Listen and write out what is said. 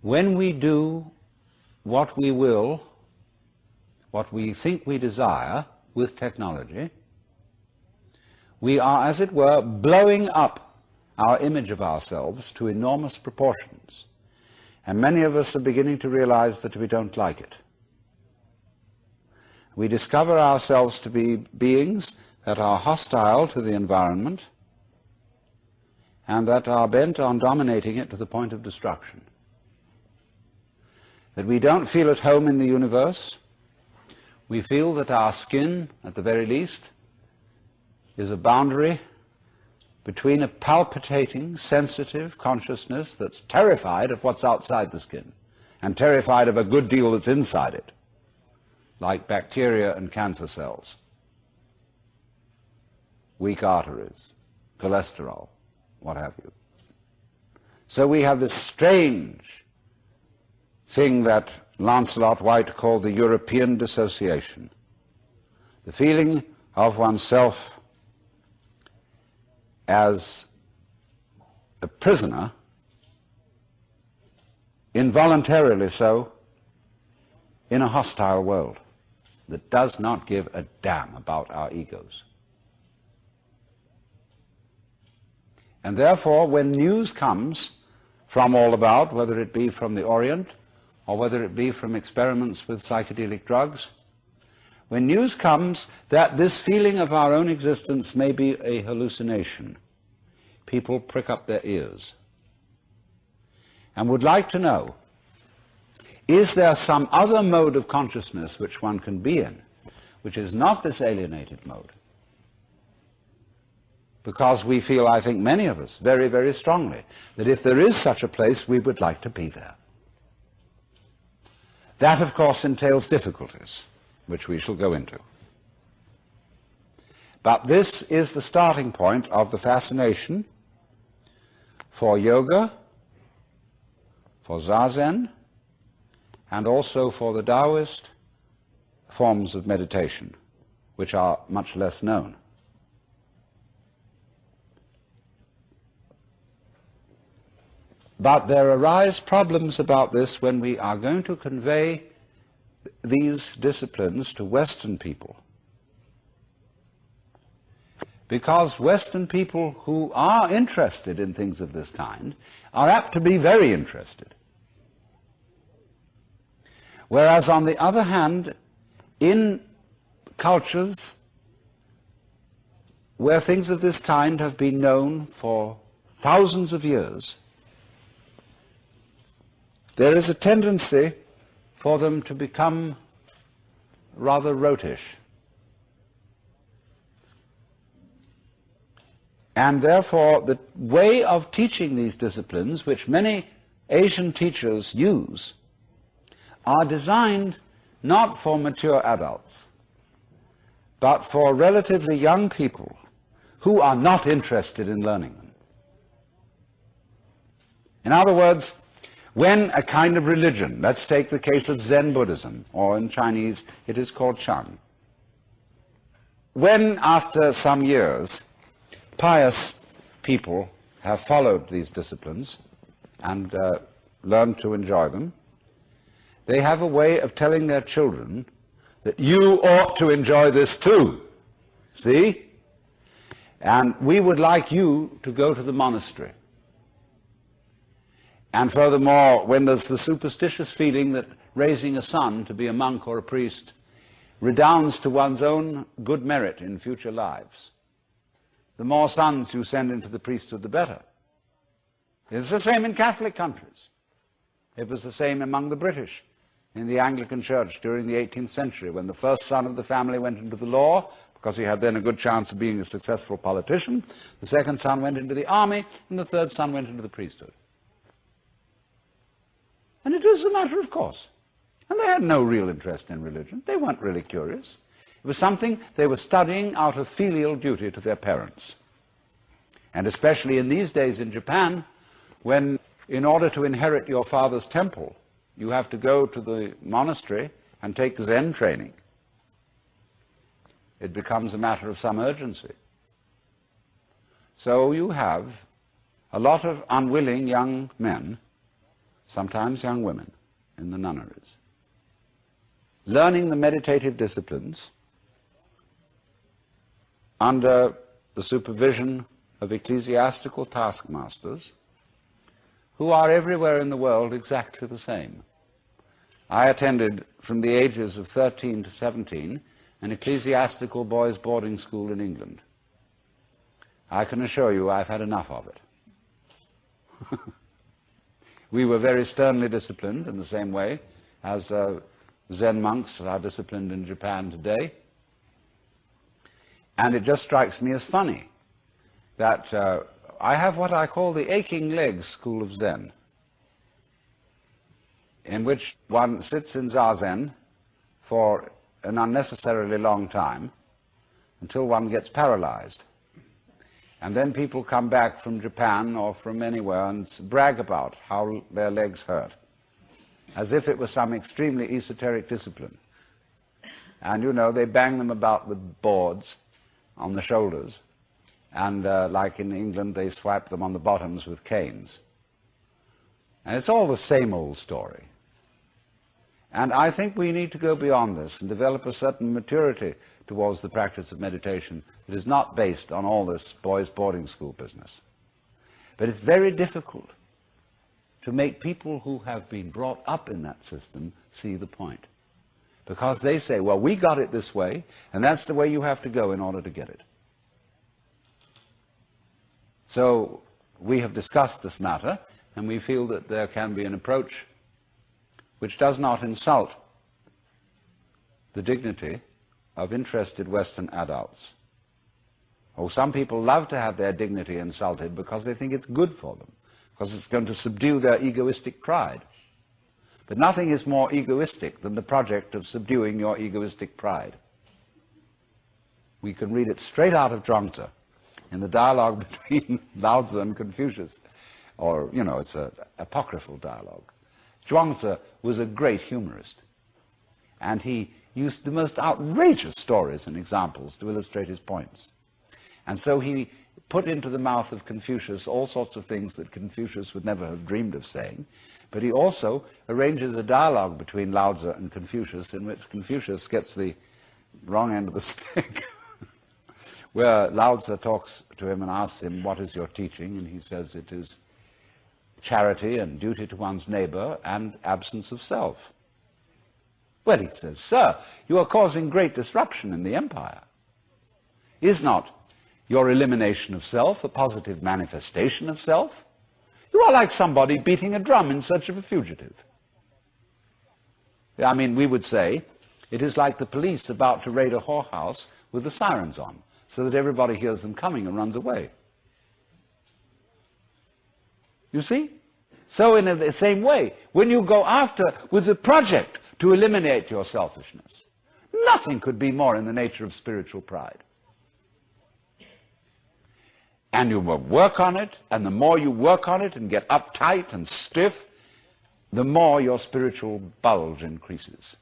When we do what we will, what we think we desire with technology, we are, as it were, blowing up our image of ourselves to enormous proportions. And many of us are beginning to realize that we don't like it. We discover ourselves to be beings that are hostile to the environment and that are bent on dominating it to the point of destruction. That we don't feel at home in the universe. We feel that our skin, at the very least, is a boundary between a palpitating, sensitive consciousness that's terrified of what's outside the skin and terrified of a good deal that's inside it, like bacteria and cancer cells, weak arteries, cholesterol, what have you. So we have this strange thing that Lancelot White called the European dissociation, the feeling of oneself as a prisoner, involuntarily so, in a hostile world that does not give a damn about our egos. And therefore, when news comes from all about, whether it be from the Orient or whether it be from experiments with psychedelic drugs, when news comes that this feeling of our own existence may be a hallucination, people prick up their ears and would like to know, is there some other mode of consciousness which one can be in, which is not this alienated mode? Because we feel, I think many of us, very, very strongly, that if there is such a place, we would like to be there. That, of course, entails difficulties, which we shall go into. But this is the starting point of the fascination for yoga, for Zazen, and also for the Taoist forms of meditation, which are much less known. But there arise problems about this when we are going to convey these disciplines to Western people. Because Western people who are interested in things of this kind are apt to be very interested. Whereas, on the other hand, in cultures where things of this kind have been known for thousands of years, there is a tendency for them to become rather rotish. And therefore, the way of teaching these disciplines, which many Asian teachers use, are designed not for mature adults, but for relatively young people who are not interested in learning them. In other words, when a kind of religion, let's take the case of Zen Buddhism, or in Chinese it is called Chan, when after some years pious people have followed these disciplines and learned to enjoy them, they have a way of telling their children that you ought to enjoy this too, see? And we would like you to go to the monastery. And furthermore, when there's the superstitious feeling that raising a son to be a monk or a priest redounds to one's own good merit in future lives, the more sons you send into the priesthood, the better. It's the same in Catholic countries. It was the same among the British in the Anglican Church during the 18th century, when the first son of the family went into the law, because he had then a good chance of being a successful politician. The second son went into the army, and the third son went into the priesthood. And it was a matter of course. And they had no real interest in religion. They weren't really curious. It was something they were studying out of filial duty to their parents. And especially in these days in Japan, when in order to inherit your father's temple, you have to go to the monastery and take Zen training. It becomes a matter of some urgency. So you have a lot of unwilling young men sometimes young women, in the nunneries, learning the meditative disciplines under the supervision of ecclesiastical taskmasters who are everywhere in the world exactly the same. I attended from the ages of 13 to 17 an ecclesiastical boys' boarding school in England. I can assure you I've had enough of it. We were very sternly disciplined in the same way as Zen monks are disciplined in Japan today. And it just strikes me as funny that I have what I call the aching legs school of Zen, in which one sits in Zazen for an unnecessarily long time until one gets paralyzed. And then people come back from Japan or from anywhere and brag about how their legs hurt, as if it was some extremely esoteric discipline. And, you know, they bang them about with boards on the shoulders, and like in England, they swipe them on the bottoms with canes. And it's all the same old story. And I think we need to go beyond this and develop a certain maturity towards the practice of meditation that is not based on all this boys' boarding school business. But it's very difficult to make people who have been brought up in that system see the point. Because they say, well, we got it this way, and that's the way you have to go in order to get it. So we have discussed this matter, and we feel that there can be an approach which does not insult the dignity of interested Western adults. Oh, some people love to have their dignity insulted because they think it's good for them, because it's going to subdue their egoistic pride. But nothing is more egoistic than the project of subduing your egoistic pride. We can read it straight out of Zhuangzi in the dialogue between Lao Tzu and Confucius. Or, you know, it's an apocryphal dialogue. Zhuangzi was a great humorist, and he used the most outrageous stories and examples to illustrate his points. And so he put into the mouth of Confucius all sorts of things that Confucius would never have dreamed of saying, but he also arranges a dialogue between Lao Tzu and Confucius in which Confucius gets the wrong end of the stick, where Lao Tzu talks to him and asks him, what is your teaching? And he says it is charity and duty to one's neighbor and absence of self. Well, he says, sir, you are causing great disruption in the empire. Is not your elimination of self a positive manifestation of self? You are like somebody beating a drum in search of a fugitive. I mean, we would say it is like the police about to raid a whorehouse with the sirens on, so that everybody hears them coming and runs away. You see? So in the same way, when you go after with the project to eliminate your selfishness, nothing could be more in the nature of spiritual pride. And you will work on it, and the more you work on it and get uptight and stiff, the more your spiritual bulge increases.